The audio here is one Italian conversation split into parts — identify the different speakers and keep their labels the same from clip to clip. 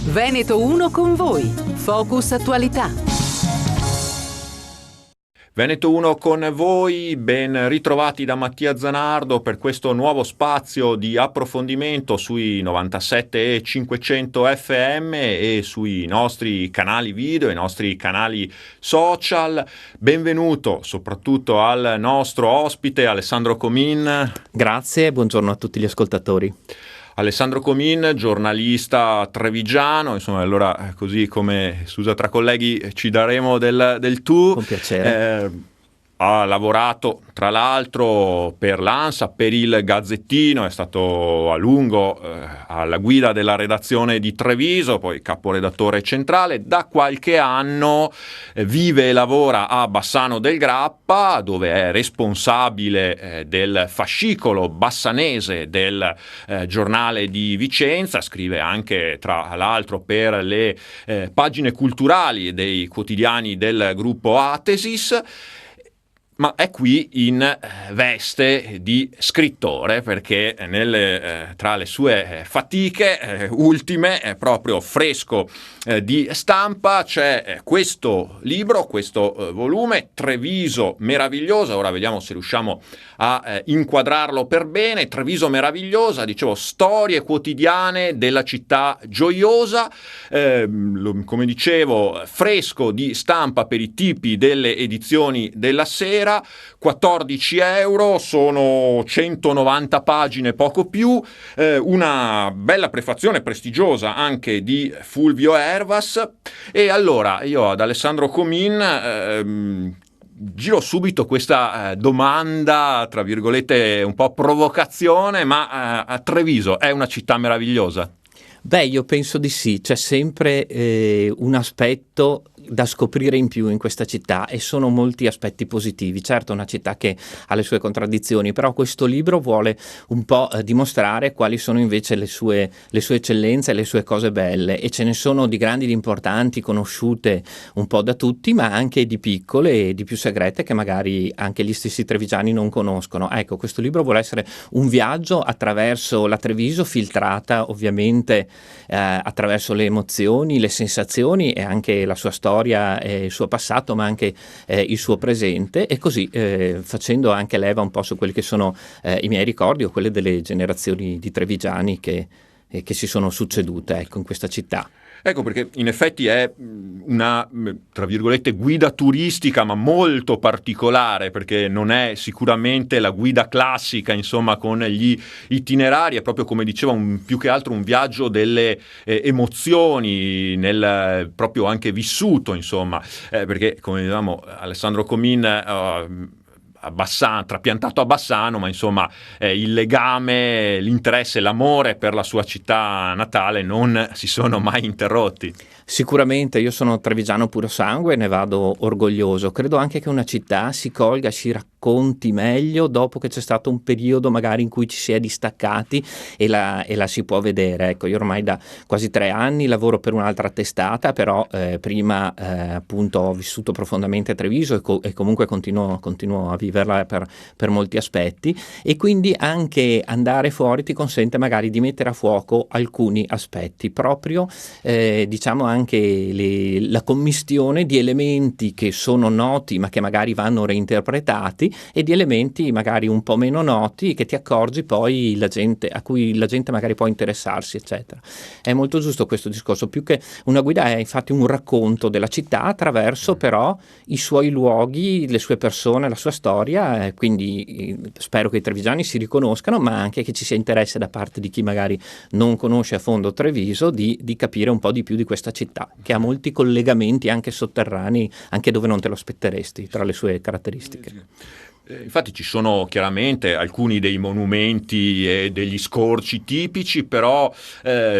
Speaker 1: Veneto 1 con voi. Focus Attualità.
Speaker 2: Veneto 1 con voi, ben ritrovati da Mattia Zanardo per questo nuovo spazio di approfondimento sui 97 e 500 FM e sui nostri canali video, i nostri canali social. Benvenuto soprattutto al nostro ospite Alessandro Comin.
Speaker 3: Grazie e buongiorno a tutti gli ascoltatori.
Speaker 2: Alessandro Comin, giornalista trevigiano, insomma, allora così come si usa tra colleghi ci daremo del tu.
Speaker 3: Con piacere.
Speaker 2: Ha lavorato tra l'altro per l'ANSA, per il Gazzettino, è stato a lungo alla guida della redazione di Treviso, poi caporedattore centrale. Da qualche anno vive e lavora a Bassano del Grappa, dove è responsabile del fascicolo bassanese del giornale di Vicenza. Scrive anche tra l'altro per le pagine culturali dei quotidiani del gruppo Atesis. Ma è qui in veste di scrittore, perché tra le sue fatiche ultime, proprio fresco di stampa, c'è questo libro, questo volume, Treviso meravigliosa. Ora vediamo se riusciamo a inquadrarlo per bene. Treviso meravigliosa, dicevo, storie quotidiane della città gioiosa, come dicevo, fresco di stampa per i tipi delle edizioni della sera. 14 euro, sono 190 pagine, poco più, una bella prefazione prestigiosa anche di Fulvio Ervas. E allora io ad Alessandro Comin giro subito questa domanda, tra virgolette un po' provocazione, ma a Treviso è una città meravigliosa?
Speaker 3: Beh, io penso di sì, c'è sempre un aspetto da scoprire in più in questa città e sono molti aspetti positivi. Certo, è una città che ha le sue contraddizioni, però questo libro vuole un po' dimostrare quali sono invece le sue eccellenze e le sue cose belle, e ce ne sono di grandi, di importanti, conosciute un po' da tutti, ma anche di piccole e di più segrete che magari anche gli stessi trevigiani non conoscono. Ecco, questo libro vuole essere un viaggio attraverso la Treviso, filtrata ovviamente attraverso le emozioni, le sensazioni e anche la sua storia e il suo passato, ma anche il suo presente, e così facendo anche leva un po' su quelli che sono i miei ricordi o quelle delle generazioni di trevigiani che si sono succedute, ecco, in questa città.
Speaker 2: Ecco, perché in effetti è una, tra virgolette, guida turistica, ma molto particolare, perché non è sicuramente la guida classica, insomma, con gli itinerari. È proprio, come diceva, più che altro un viaggio delle emozioni, nel proprio anche vissuto, insomma, perché, come dicevamo, Alessandro Comin trapiantato a Bassano, ma insomma il legame, l'interesse, l'amore per la sua città natale non si sono mai interrotti.
Speaker 3: Sicuramente, io sono trevigiano puro sangue e ne vado orgoglioso. Credo anche che una città si colga, si racconti meglio dopo che c'è stato un periodo magari in cui ci si è distaccati e la si può vedere. Ecco, io ormai da quasi 3 anni lavoro per un'altra testata, però prima appunto ho vissuto profondamente a Treviso e comunque continuo a viverla per molti aspetti, e quindi anche andare fuori ti consente magari di mettere a fuoco alcuni aspetti, proprio diciamo anche la commistione di elementi che sono noti ma che magari vanno reinterpretati, e di elementi magari un po' meno noti che ti accorgi poi a cui la gente magari può interessarsi, eccetera. È molto giusto questo discorso, più che una guida è infatti un racconto della città attraverso però i suoi luoghi, le sue persone, la sua storia, quindi spero che i trevigiani si riconoscano, ma anche che ci sia interesse da parte di chi magari non conosce a fondo Treviso di capire un po' di più di questa città, che ha molti collegamenti anche sotterranei, anche dove non te lo aspetteresti, tra le sue caratteristiche.
Speaker 2: Infatti ci sono chiaramente alcuni dei monumenti e degli scorci tipici, però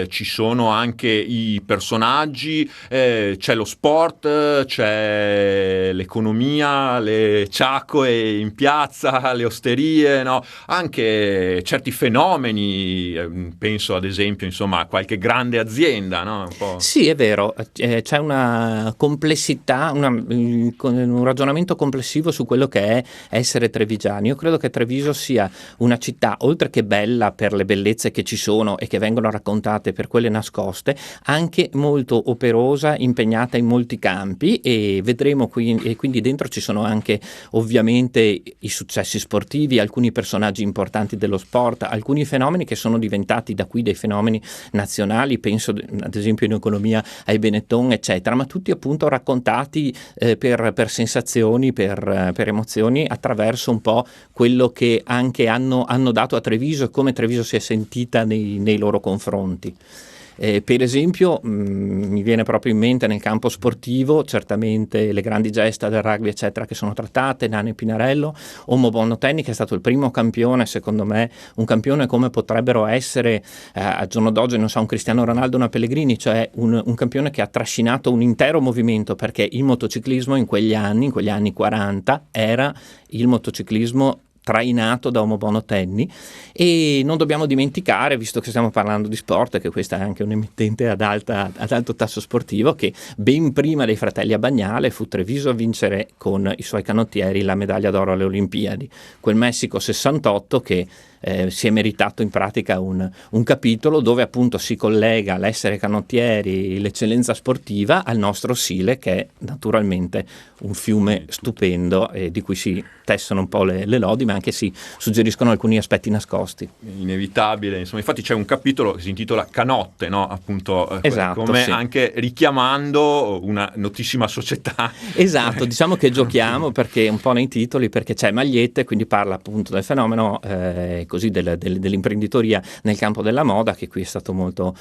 Speaker 2: ci sono anche i personaggi, c'è lo sport, c'è l'economia, le ciacque in piazza, le osterie, no? Anche certi fenomeni, penso ad esempio insomma a qualche grande azienda, no? Un po'.
Speaker 3: Sì, è vero, c'è una complessità, un ragionamento complessivo su quello che è essere essere trevigiani. Io credo che Treviso sia una città, oltre che bella per le bellezze che ci sono e che vengono raccontate per quelle nascoste, anche molto operosa, impegnata in molti campi, e vedremo qui, e quindi dentro ci sono anche ovviamente i successi sportivi, alcuni personaggi importanti dello sport, alcuni fenomeni che sono diventati da qui dei fenomeni nazionali, penso ad esempio in economia ai Benetton eccetera, ma tutti appunto raccontati per sensazioni, per emozioni, attraverso un po' quello che anche hanno dato a Treviso e come Treviso si è sentita nei loro confronti. Per esempio mi viene proprio in mente nel campo sportivo certamente le grandi gesta del rugby eccetera che sono trattate, Nane Pinarello, Omo Bonnotenni che è stato il primo campione, secondo me un campione come potrebbero essere al giorno d'oggi, non so, un Cristiano Ronaldo, una Pellegrini, cioè un campione che ha trascinato un intero movimento, perché il motociclismo in quegli anni 40 era il motociclismo trainato da Omo Bonnotenni. E non dobbiamo dimenticare, visto che stiamo parlando di sport, che questa è anche un'emittente ad alto tasso sportivo, che ben prima dei fratelli Abagnale fu Treviso a vincere con i suoi canottieri la medaglia d'oro alle Olimpiadi, quel Messico 68 che si è meritato in pratica un capitolo dove appunto si collega l'essere canottieri, l'eccellenza sportiva al nostro Sile, che è naturalmente un fiume stupendo e di cui si tessono un po' le lodi, ma anche si suggeriscono alcuni aspetti nascosti.
Speaker 2: Inevitabile, insomma, infatti c'è un capitolo che si intitola Canotte, no? Appunto,
Speaker 3: esatto,
Speaker 2: come
Speaker 3: sì.
Speaker 2: Anche richiamando una notissima società.
Speaker 3: Esatto, diciamo che giochiamo perché un po' nei titoli, perché c'è Magliette, quindi parla appunto del fenomeno così dell'imprenditoria nel campo della moda, che qui è stato molto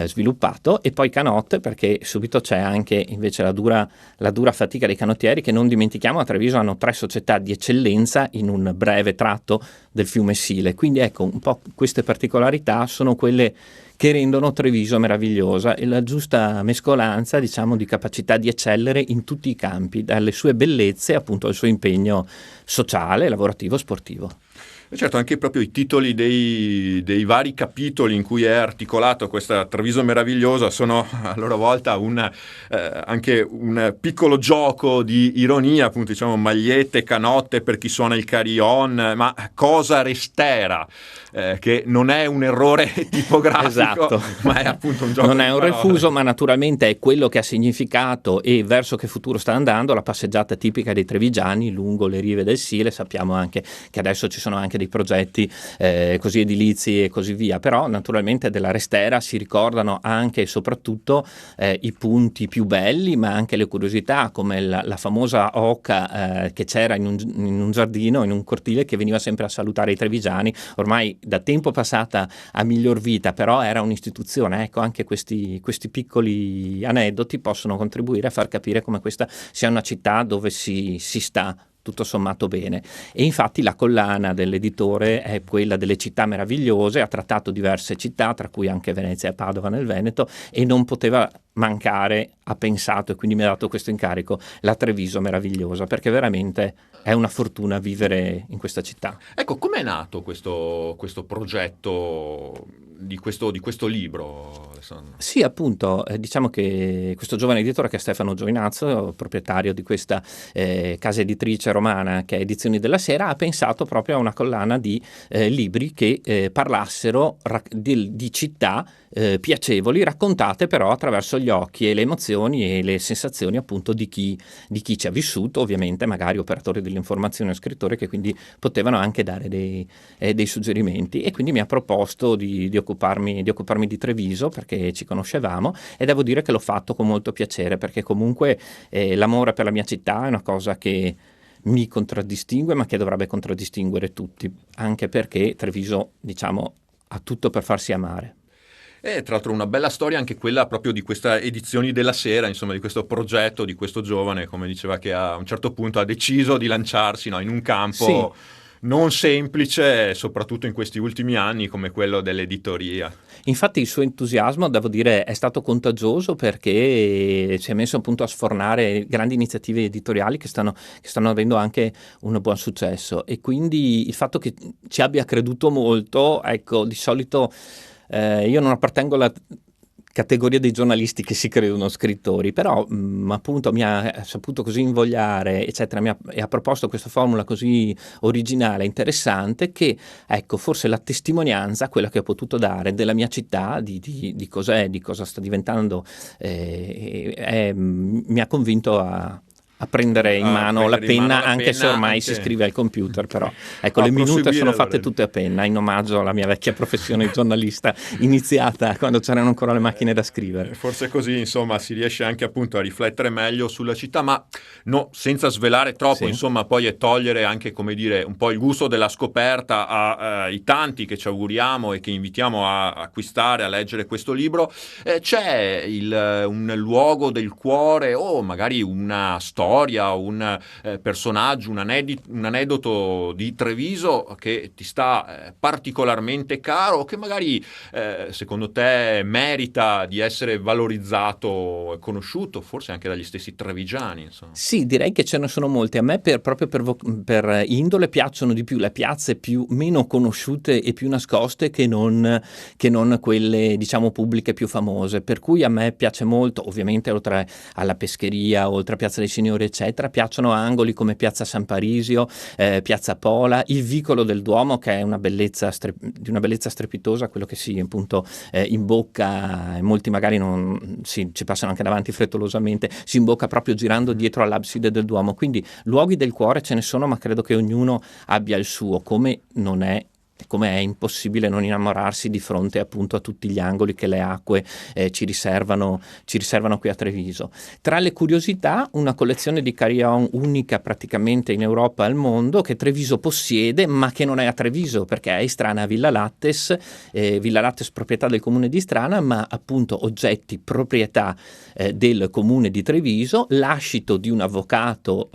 Speaker 3: sviluppato, e poi Canotte perché subito c'è anche invece la dura fatica dei canottieri, che non dimentichiamo a Treviso hanno 3 società di eccellenza in un breve tratto del fiume Sile, quindi ecco un po' queste particolarità sono quelle che rendono Treviso meravigliosa, e la giusta mescolanza, diciamo, di capacità di eccellere in tutti i campi, dalle sue bellezze appunto al suo impegno sociale, lavorativo, sportivo.
Speaker 2: E certo, anche proprio i titoli dei vari capitoli in cui è articolato questa Treviso meravigliosa sono a loro volta anche un piccolo gioco di ironia, appunto diciamo Magliette, Canotte per chi suona il carillon, ma cosa restera, che non è un errore tipografico,
Speaker 3: esatto.
Speaker 2: Ma è appunto un gioco
Speaker 3: non
Speaker 2: di
Speaker 3: è un
Speaker 2: parole.
Speaker 3: refuso, ma naturalmente è quello che ha significato e verso che futuro sta andando la passeggiata tipica dei trevigiani lungo le rive del Sile. Sappiamo anche che adesso ci sono anche dei progetti così edilizi e così via, però naturalmente della restera si ricordano anche e soprattutto i punti più belli, ma anche le curiosità, come la famosa oca che c'era in un giardino, in un cortile, che veniva sempre a salutare i trevigiani, ormai da tempo passata a miglior vita, però era un'istituzione. Ecco, anche questi piccoli aneddoti possono contribuire a far capire come questa sia una città dove si sta tutto sommato bene. E infatti la collana dell'editore è quella delle città meravigliose, ha trattato diverse città, tra cui anche Venezia e Padova nel Veneto, e non poteva mancare, ha pensato, e quindi mi ha dato questo incarico, la Treviso meravigliosa, perché veramente è una fortuna vivere in questa città.
Speaker 2: Ecco, com'è nato questo progetto di questo libro, Alessandro?
Speaker 3: Sì, appunto, diciamo che questo giovane editore, che è Stefano Giovinazzo, proprietario di questa casa editrice romana che è Edizioni della Sera, ha pensato proprio a una collana di libri che parlassero di città piacevoli, raccontate però attraverso gli occhi e le emozioni e le sensazioni appunto di chi ci ha vissuto, ovviamente magari operatori dell'informazione o scrittori che quindi potevano anche dare dei suggerimenti. E quindi mi ha proposto di occuparmi di Treviso, perché ci conoscevamo, e devo dire che l'ho fatto con molto piacere, perché comunque l'amore per la mia città è una cosa che mi contraddistingue, ma che dovrebbe contraddistinguere tutti, anche perché Treviso, diciamo, ha tutto per farsi amare.
Speaker 2: E tra l'altro una bella storia anche quella proprio di questa Edizioni della Sera, insomma, di questo progetto, di questo giovane, come diceva, che a un certo punto ha deciso di lanciarsi, no, in un campo non semplice, soprattutto in questi ultimi anni, come quello dell'editoria.
Speaker 3: Infatti il suo entusiasmo, devo dire, è stato contagioso, perché si è messo appunto a sfornare grandi iniziative editoriali che stanno avendo anche un buon successo, e quindi il fatto che ci abbia creduto molto, ecco, di solito io non appartengo alla categoria dei giornalisti che si credono scrittori, però appunto mi ha saputo così invogliare, eccetera, e ha proposto questa formula così originale, interessante, che ecco, forse la testimonianza, quella che ho potuto dare della mia città, di cos'è, di cosa sta diventando, mi ha convinto a prendere in mano la penna, anche se ormai si scrive al computer, però ecco, le minute sono fatte tutte a penna, in omaggio alla mia vecchia professione di giornalista iniziata quando c'erano ancora le macchine da scrivere.
Speaker 2: Forse così, insomma, si riesce anche appunto a riflettere meglio sulla città, ma no, senza svelare troppo, sì. Insomma, poi e togliere anche, come dire, un po' il gusto della scoperta ai tanti che ci auguriamo e che invitiamo a acquistare, a leggere questo libro. C'è un luogo del cuore o magari una storia, un personaggio, un aneddoto di Treviso che ti sta particolarmente caro, che magari secondo te merita di essere valorizzato e conosciuto, forse anche dagli stessi trevigiani, insomma.
Speaker 3: Sì, direi che ce ne sono molti. A me proprio per indole piacciono di più le piazze meno conosciute e più nascoste che non quelle, diciamo, pubbliche più famose, per cui a me piace molto, ovviamente oltre alla pescheria, oltre a Piazza dei Signori eccetera, piacciono angoli come Piazza San Parisio, Piazza Pola, il Vicolo del Duomo, che è di una bellezza strepitosa, quello che si appunto imbocca, e molti magari ci passano anche davanti frettolosamente, si imbocca proprio girando dietro all'abside del Duomo. Quindi luoghi del cuore ce ne sono, ma credo che ognuno abbia il suo, come è impossibile non innamorarsi di fronte appunto a tutti gli angoli che le acque ci riservano qui a Treviso. Tra le curiosità, una collezione di carillon unica praticamente in Europa e al mondo, che Treviso possiede, ma che non è a Treviso, perché è Istrana Villa Lattes proprietà del comune di Istrana, ma appunto oggetti proprietà del comune di Treviso, lascito di un avvocato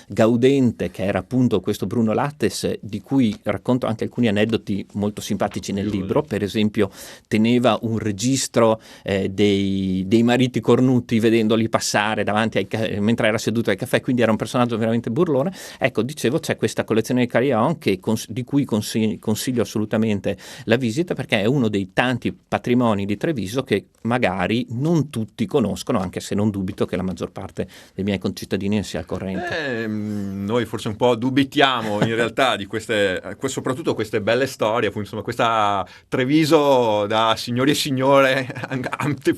Speaker 3: gaudente, che era appunto questo Bruno Lattes, di cui racconto anche alcuni aneddoti molto simpatici nel libro. Per esempio teneva un registro dei mariti cornuti vedendoli passare davanti mentre era seduto al caffè, quindi era un personaggio veramente burlone. Ecco, dicevo, c'è questa collezione di carillon di cui consiglio assolutamente la visita, perché è uno dei tanti patrimoni di Treviso che magari non tutti conoscono, anche se non dubito che la maggior parte dei miei concittadini ne sia al corrente.
Speaker 2: Noi forse un po' dubitiamo in realtà di soprattutto queste belle storie, appunto, insomma, questa Treviso da signori e signore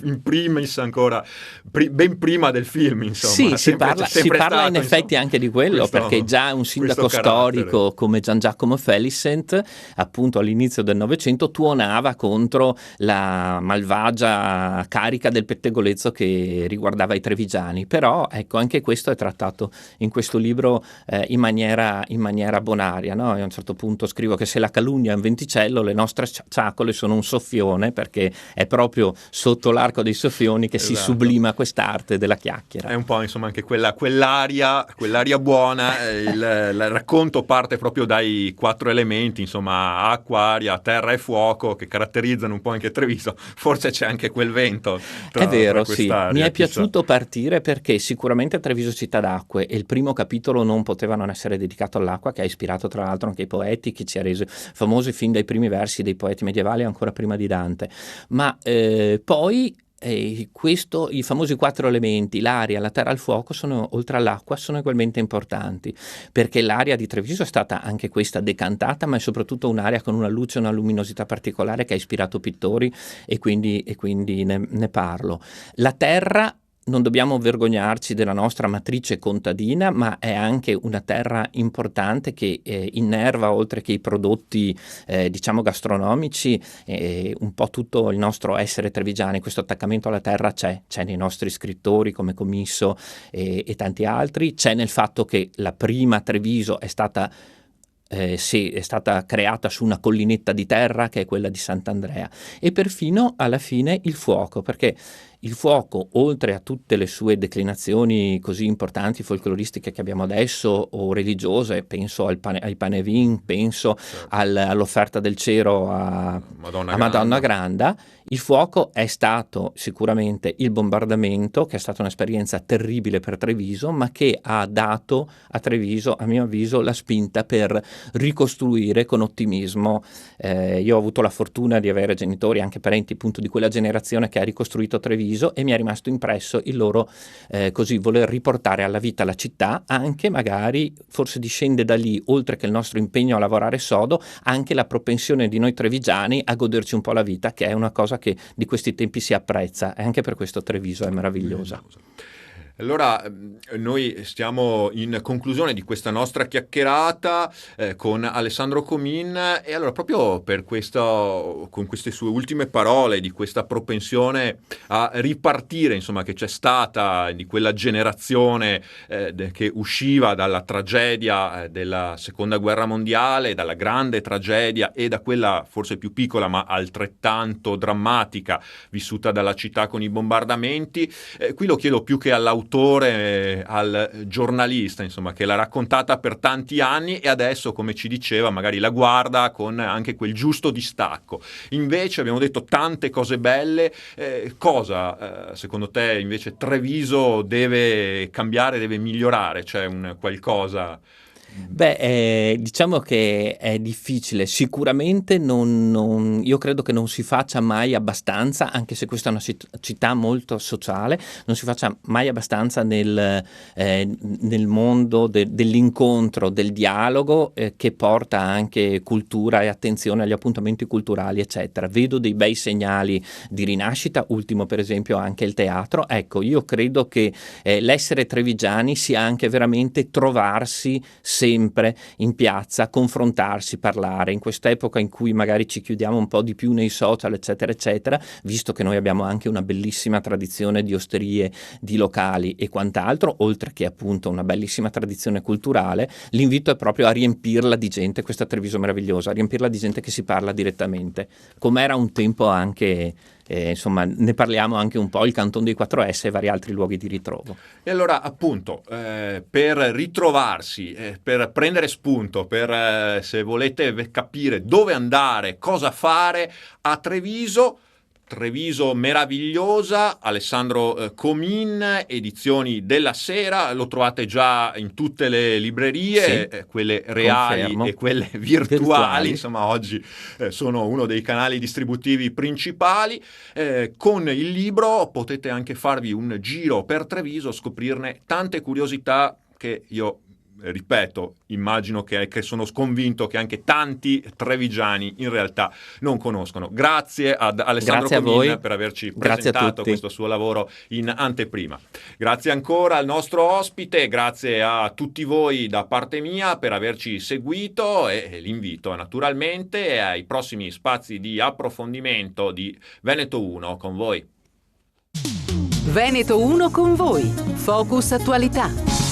Speaker 2: in primis ancora ben prima del film, insomma.
Speaker 3: Sì, si parla in effetti anche di quello, perché già un sindaco storico come Gian Giacomo Felicent, appunto all'inizio del Novecento, tuonava contro la malvagia carica del pettegolezzo che riguardava i trevigiani. Però ecco, anche questo è trattato in questo libro in maniera bonaria, no? E a un certo punto scrivo che se la calunnia è un venticello, le nostre ciacole sono un soffione, perché è proprio sotto l'arco dei soffioni che si sublima quest'arte della chiacchiera.
Speaker 2: È un po', insomma, anche quell'aria buona. Il racconto parte proprio dai 4 elementi, insomma, acqua, aria, terra e fuoco, che caratterizzano un po' anche Treviso. Forse c'è anche quel vento
Speaker 3: è vero, sì. Mi è piaciuto partire perché sicuramente Treviso città d'acque, e il primo capitolo non poteva non essere dedicato all'acqua, che ha ispirato tra l'altro anche i poeti, che ci ha reso famosi fin dai primi versi dei poeti medievali, ancora prima di Dante. Ma poi i famosi 4 elementi, l'aria, la terra, il fuoco, oltre all'acqua, sono ugualmente importanti, perché l'aria di Treviso è stata anche questa decantata, ma è soprattutto un'aria con una luce e una luminosità particolare che ha ispirato pittori, e quindi ne parlo. La terra, non dobbiamo vergognarci della nostra matrice contadina, ma è anche una terra importante che innerva, oltre che i prodotti diciamo gastronomici, un po' tutto il nostro essere trevigiani. Questo attaccamento alla terra c'è nei nostri scrittori come Comisso e tanti altri, c'è nel fatto che la prima Treviso è stata creata su una collinetta di terra, che è quella di Sant'Andrea, e perfino alla fine il fuoco, perché il fuoco, oltre a tutte le sue declinazioni così importanti folcloristiche che abbiamo adesso, o religiose, penso ai Panevin, penso all'offerta del cero a Madonna Granda, Il fuoco è stato sicuramente il bombardamento, che è stata un'esperienza terribile per Treviso, ma che ha dato a Treviso, a mio avviso, la spinta per ricostruire con ottimismo. Io ho avuto la fortuna di avere genitori, anche parenti appunto di quella generazione che ha ricostruito Treviso, e mi è rimasto impresso il loro così voler riportare alla vita la città, anche magari forse discende da lì, oltre che il nostro impegno a lavorare sodo, anche la propensione di noi trevigiani a goderci un po' la vita, che è una cosa che di questi tempi si apprezza, e anche per questo Treviso è meravigliosa.
Speaker 2: Allora, noi stiamo in conclusione di questa nostra chiacchierata con Alessandro Comin, e allora proprio per con queste sue ultime parole, di questa propensione a ripartire, insomma, che c'è stata di quella generazione che usciva dalla tragedia della Seconda Guerra Mondiale, dalla grande tragedia, e da quella forse più piccola ma altrettanto drammatica vissuta dalla città con i bombardamenti. Qui lo chiedo più che all'autore, al giornalista, insomma, che l'ha raccontata per tanti anni e adesso, come ci diceva, magari la guarda con anche quel giusto distacco. Invece abbiamo detto tante cose belle. Cosa secondo te invece Treviso deve cambiare, deve migliorare? C'è un qualcosa?
Speaker 3: Beh, diciamo che è difficile, sicuramente io credo che non si faccia mai abbastanza, anche se questa è una città molto sociale, non si faccia mai abbastanza nel mondo dell'incontro, del dialogo, che porta anche cultura e attenzione agli appuntamenti culturali, eccetera. Vedo dei bei segnali di rinascita, ultimo per esempio anche il teatro. Ecco, io credo che l'essere trevigiani sia anche veramente trovarsi sempre in piazza, confrontarsi, parlare. In quest'epoca in cui magari ci chiudiamo un po' di più nei social, eccetera, eccetera, visto che noi abbiamo anche una bellissima tradizione di osterie, di locali e quant'altro, oltre che appunto una bellissima tradizione culturale, l'invito è proprio a riempirla di gente, questa Treviso meravigliosa, a riempirla di gente che si parla direttamente, come era un tempo anche... insomma, ne parliamo anche un po', il Canton dei 4S e vari altri luoghi di ritrovo.
Speaker 2: E allora, appunto, per ritrovarsi, per prendere spunto, per se volete capire dove andare, cosa fare a Treviso meravigliosa, Alessandro Comin, edizioni della Sera, lo trovate già in tutte le librerie, sì, quelle reali, confermo, e quelle virtuali. Insomma, oggi sono uno dei canali distributivi principali. Con il libro potete anche farvi un giro per Treviso, scoprirne tante curiosità che io, ripeto, immagino che sono convinto che anche tanti trevigiani in realtà non conoscono. Grazie ad Alessandro Comin per averci presentato questo suo lavoro in anteprima. Grazie ancora al nostro ospite, grazie a tutti voi da parte mia per averci seguito, e l'invito naturalmente ai prossimi spazi di approfondimento di Veneto 1 con voi.
Speaker 1: Veneto 1 con voi. Focus Attualità.